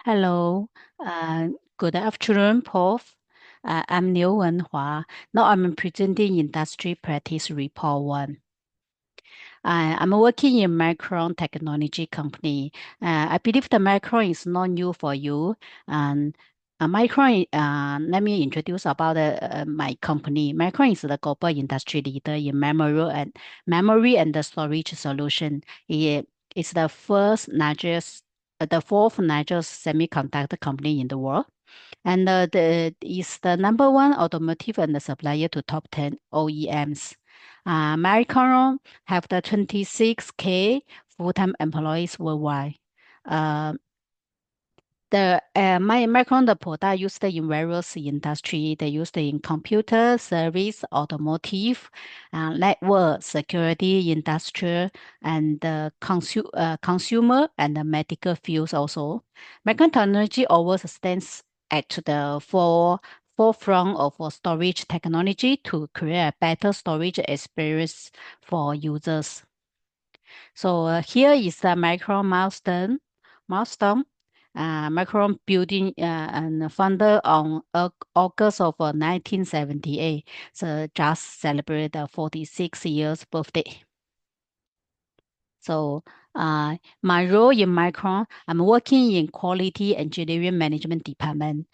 Hello, uh, good afternoon, Prof. I'm Liu Wenhua. Now I'm presenting industry practice report 1. I'm working in Micron technology company. I believe the Micron is not new for you. And Micron, let me introduce about my company. Micron is the global industry leader in memory and the storage solution. It's the fourth largest semiconductor company in the world, and is the number one automotive and the supplier to top 10 OEMs. Micron have the 26K full-time employees worldwide. Uh, my Micron the product used in various industry. They used in computer, service, automotive, network, security, industrial, and consumer and the medical fields also. Micron technology always stands at the forefront of storage technology to create a better storage experience for users. So here is the milestone. Micron building and founded on August of 1978. So just celebrated the 46 years birthday. So my role in Micron, I'm working in quality engineering management department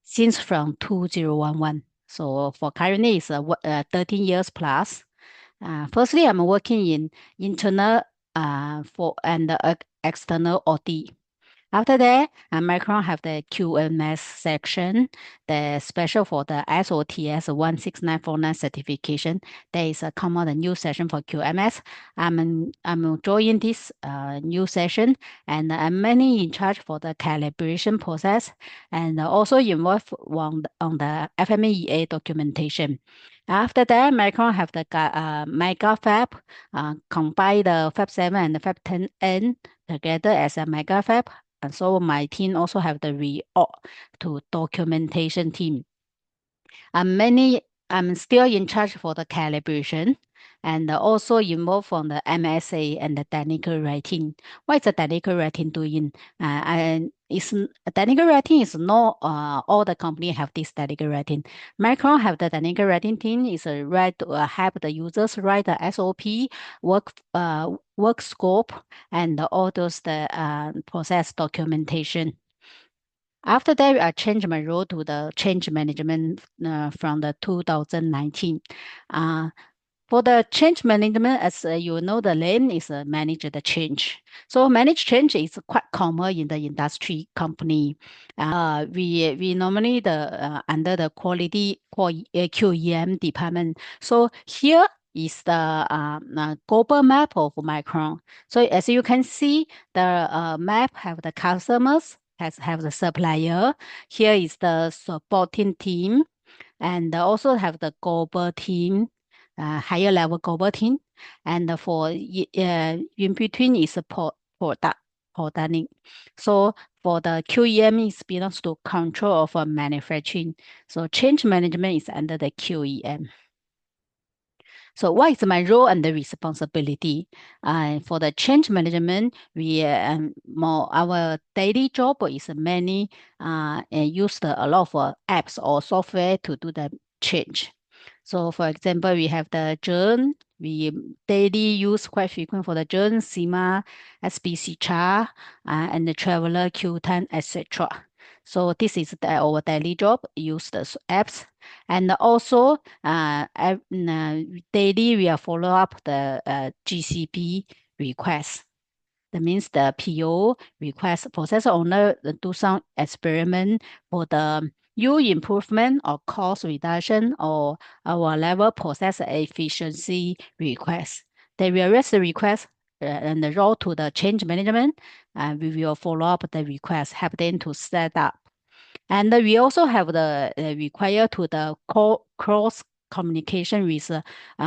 since from 2011. So for currently it's 13 years plus. Firstly, I'm working in internal for and external audit. After that, Micron have the QMS section, the special for the SOTS 16949 certification. There is a come out a new session for QMS. I'm joining this new session, and I'm mainly in charge for the calibration process, and also involved on the FMEA documentation. After that, Micron have the Mega Fab, combine the Fab 7 and the Fab 10N together as a Mega Fab. And so my team also have the reorg to documentation team. I'm still in charge for the calibration and also involved on the MSA and the technical writing. What is the technical writing doing? Technical writing is not all the company have this technical writing. Micron have the technical writing team is write help the users write the SOP, work scope, and all those the process documentation. After that, I changed my role to the change management from the 2019. Uh, for the change management, as you know, the name is manage the change. So manage change is quite common in the industry company. We normally under the QEM department. So here is the global map of Micron. So as you can see, the map have the customers, has have the supplier. Here is the supporting team, and also have the global team, higher level global team, and in between is a producting. So for the QEM is belongs to control of manufacturing. So change management is under the QEM. So what is my role and the responsibility? For the change management, we more our daily job is mainly use a lot of apps or software to do the change. So for example, we have the Journ. We daily use quite frequent for the Journ, SIMA, SBC chart, and the Traveler, Q10, etc. So this is our daily job. Use the apps, and also daily we are follow up the GCP request. That means the PO request process owner do some experiment for the yield improvement or cost reduction or our level process efficiency request. They will raise the request and the roll to the change management, and we will follow up the request, help them to set up. And we also have the require to the cross communication with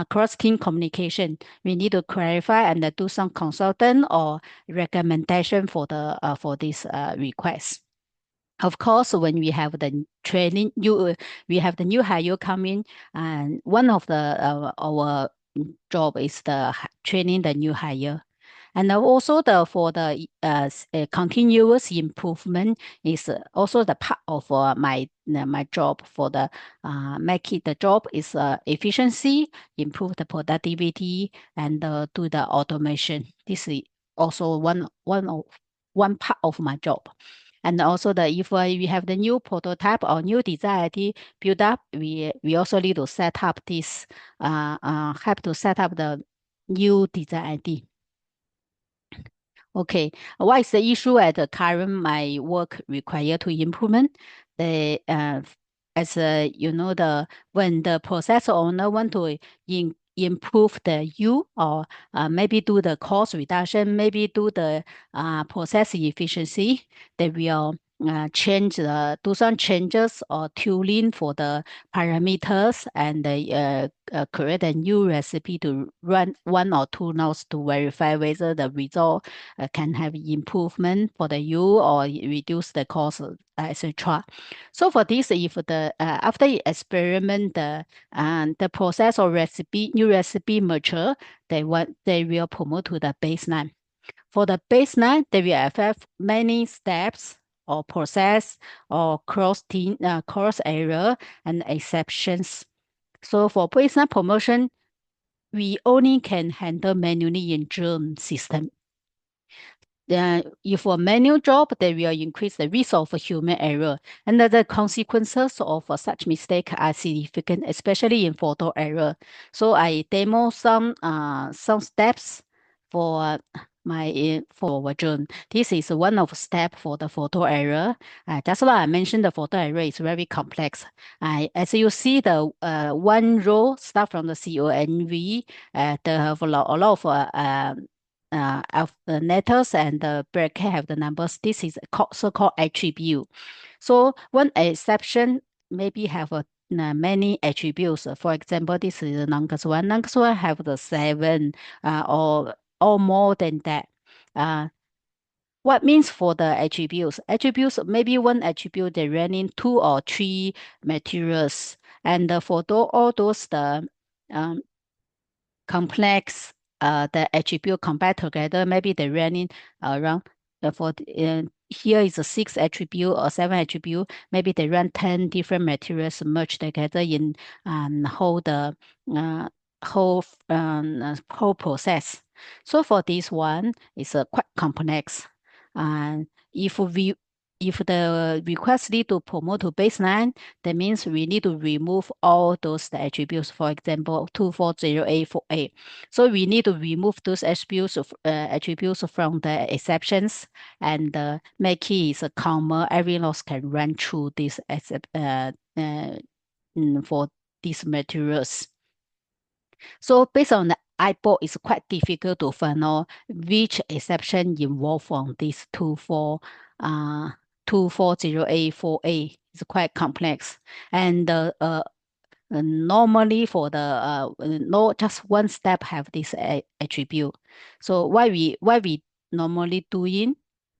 cross team communication. We need to clarify and do some consultant or recommendation for the for this request. Of course, when we have the training, we have the new hire coming, and one of the our job is the training the new hire. And also for the continuous improvement is also the part of my job for the make it the job is efficiency, improve the productivity, and do the automation. This is also one part of my job. And also if we have the new prototype or new design ID build up, we also need to set up this have to set up the new design ID. Okay, what is the issue at the current my work required to implement? The as you know the when the process owner want to improve the U or maybe do the cost reduction, maybe do the process efficiency, they will change do some changes or tuning for the parameters and create a new recipe to run one or two nodes to verify whether the result can have improvement for the U or reduce the cost, etc. So for this, if the after you experiment the process or recipe new recipe mature, they will promote to the baseline. For the baseline, they will affect many steps or process or cross error and exceptions. So for baseline promotion, we only can handle manually in Germ system. If a manual job, they will increase the risk of human error, and the consequences of such mistake are significant, especially in photo error. So I demo some steps for for version. This is one of step for the photo error. That's why I mentioned the photo error is very complex. As you see, the one row start from the CONV, they have a lot of of the letters and the bracket have the numbers. This is so-called attribute. So one exception maybe have many attributes. For example, this is the longest one. Longest one have the seven or more than that. Uh, what means for the attributes? Attributes, maybe one attribute they running two or three materials. And for all those um, complex the attribute combined together, maybe they running around here is a six attribute or seven attribute, maybe they run 10 different materials merged together in whole the uh, whole process. So for this one, it's quite complex. And if the request need to promote to baseline, that means we need to remove all those attributes. For example, 240A48. So we need to remove those attributes from the exceptions and make it is a comma. Every loss can run through this for these materials. So based on the eyeball, it's quite difficult to find out which exception involved from these 240A4A. It's quite complex. And normally for the no just one step have this attribute. So why we normally doing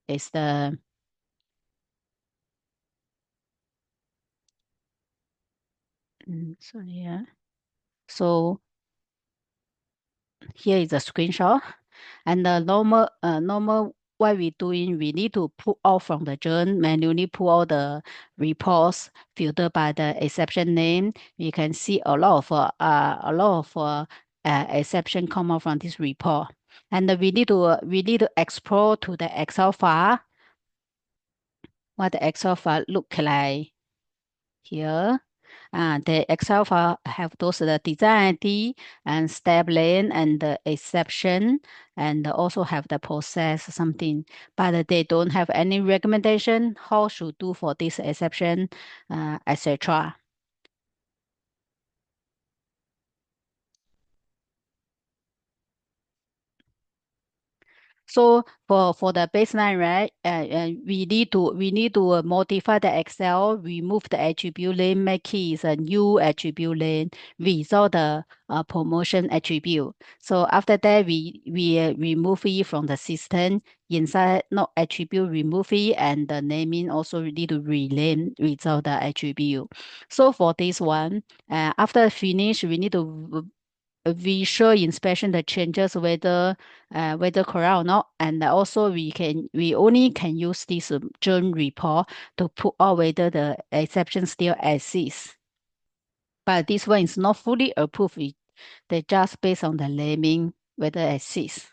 is the sorry, yeah. So here is a screenshot. And the normal what we doing, we need to pull out from the journal, manually pull out the reports, filter by the exception name. You can see a lot of exception come out from this report. And we need to explore to the Excel file, what the Excel file look like here. The Excel file have those the design ID and step lane and the exception and also have the process something, but they don't have any recommendation how should do for this exception, etc. So for the baseline, right? We need to modify the Excel, remove the attribute name, make it is a new attribute name without the promotion attribute. So after that, we remove it from the system. Inside not attribute, remove it, and the naming also need to rename without the attribute. So for this one, after finish, we need to a visual inspection the changes whether correct or not, and also we only can use this journal report to put out whether the exception still exists. But this one is not fully approved. They just based on the naming whether it exists.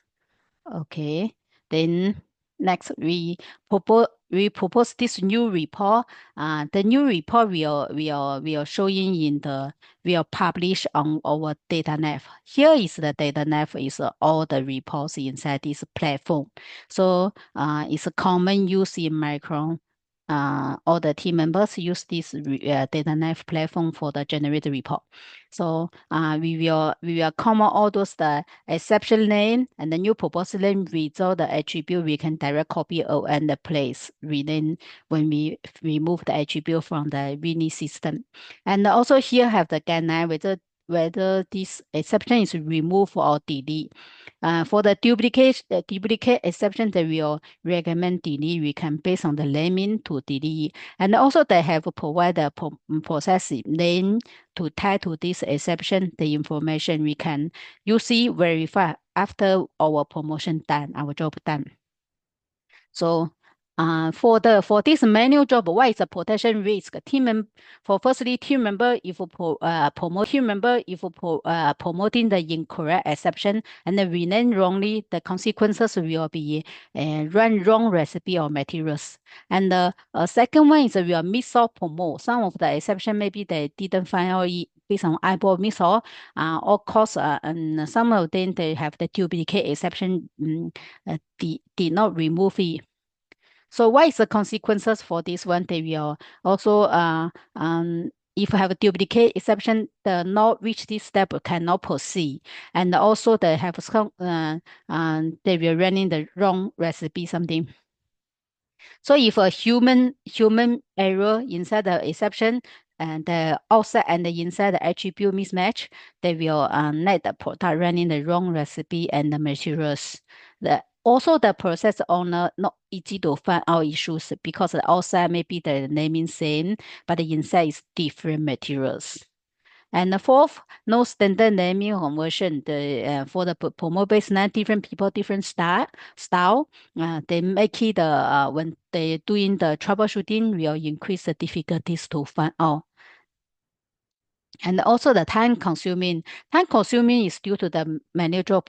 Okay. Then next we propose this new report. The new report we are showing in the we are publish on our datanet. Here is the datanet is all the reports inside this platform. So it's a common use in Micron. All the team members use this datanet platform for the generated report. So we will comment all those the exception name and the new proposed name result the attribute we can direct copy and the place rename when we remove the attribute from the Winnie system. And also here have the guideline whether this exception is removed or delete. For the duplicate exception, they will recommend delete. We can based on the naming to delete. And also they have provided process name to tie to this exception, the information we can usually verify after our promotion done, our job done. So for this manual job, what is the protection risk? Firstly, team member if promoting the incorrect exception and then rename wrongly, the consequences will be run wrong recipe or materials. And the second one is we are miss or promote. Some of the exception maybe they didn't find out based on eyeball miss or cause and some of them they have the duplicate exception did not remove it. So what is the consequences for this one? They will also if you have a duplicate exception, the not reach this step cannot proceed. And also they have some they will running the wrong recipe something. So if a human error inside the exception and the outside and the inside the attribute mismatch, they will let the product running the wrong recipe and the materials. Also the process owner not easy to find out issues because the outside maybe the naming same, but the inside is different materials. And the fourth, no standard naming conversion. For the promo based name, different people, different style. They make it when they doing the troubleshooting, will increase the difficulties to find out. And also the time consuming. Time consuming is due to the manual job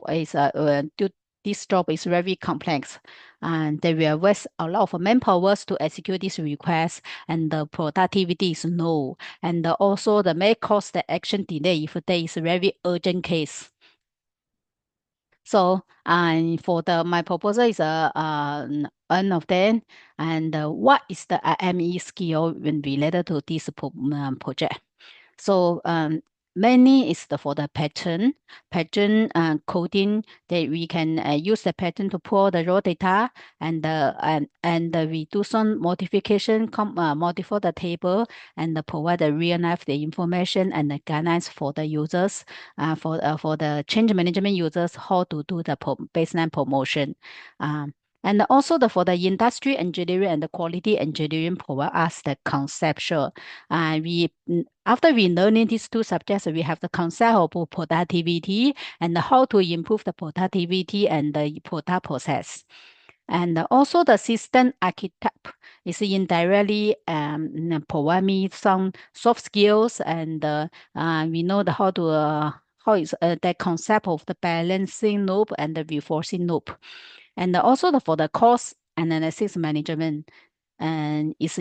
this job is very complex and they will waste a lot of manpower to execute this request and the productivity is low. And also the may cause the action delay if there is a very urgent case. So for my proposal is one of them. And what is the IME skill when related to this project? So mainly is for the pattern coding that we can use the pattern to pull the raw data and we do some modification, modify the table and provide the real life the information and the guidelines for the users, for the change management users how to do the baseline promotion. And also for the industry engineering and the quality engineering provide us the conceptual. After we learning these two subjects, we have the concept of productivity and how to improve the productivity and the product process. And also the system architect is indirectly provide me some soft skills and we know how to how is the concept of the balancing loop and the reinforcing loop. And also for the cost analysis management and is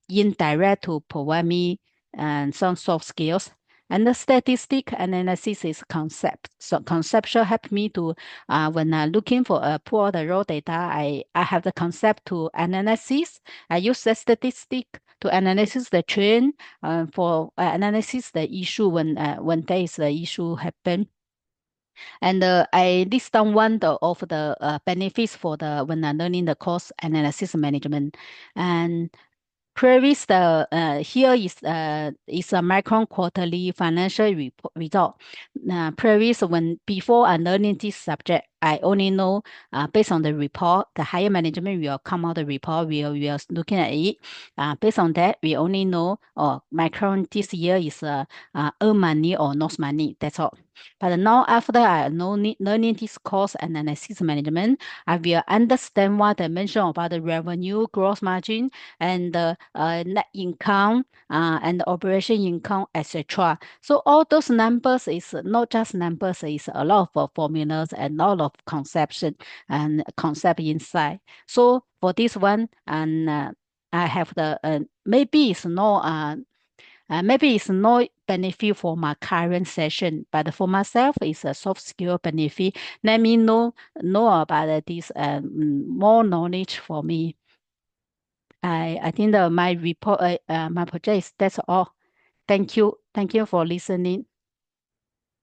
indirect to provide me and some soft skills. And the statistic analysis is concept. So conceptual help me to when I'm looking for pull the raw data, I have the concept to analysis. I use the statistic to analysis the trend for analysis the issue when there is the issue happen. And I list down one of the benefits for the when I'm learning the cost analysis management. And previous the here is a Micron quarterly financial result. Previous when before I learning this subject, I only know based on the report, the higher management will come out the report. We are looking at it. Based on that, we only know Micron this year is earn money or lose money. That's all. But now after I know learning this course and analysis management, I will understand what I mentioned about the revenue, gross margin, and the net income, and the operation income, etc. So all those numbers is not just numbers, it's a lot of formulas and a lot of conception and concept inside. So for this one, and I have the maybe it's no benefit for my current session, but for myself, it's a soft skill benefit. Let me know about this more knowledge for me. I think my report my project that's all. Thank you for listening.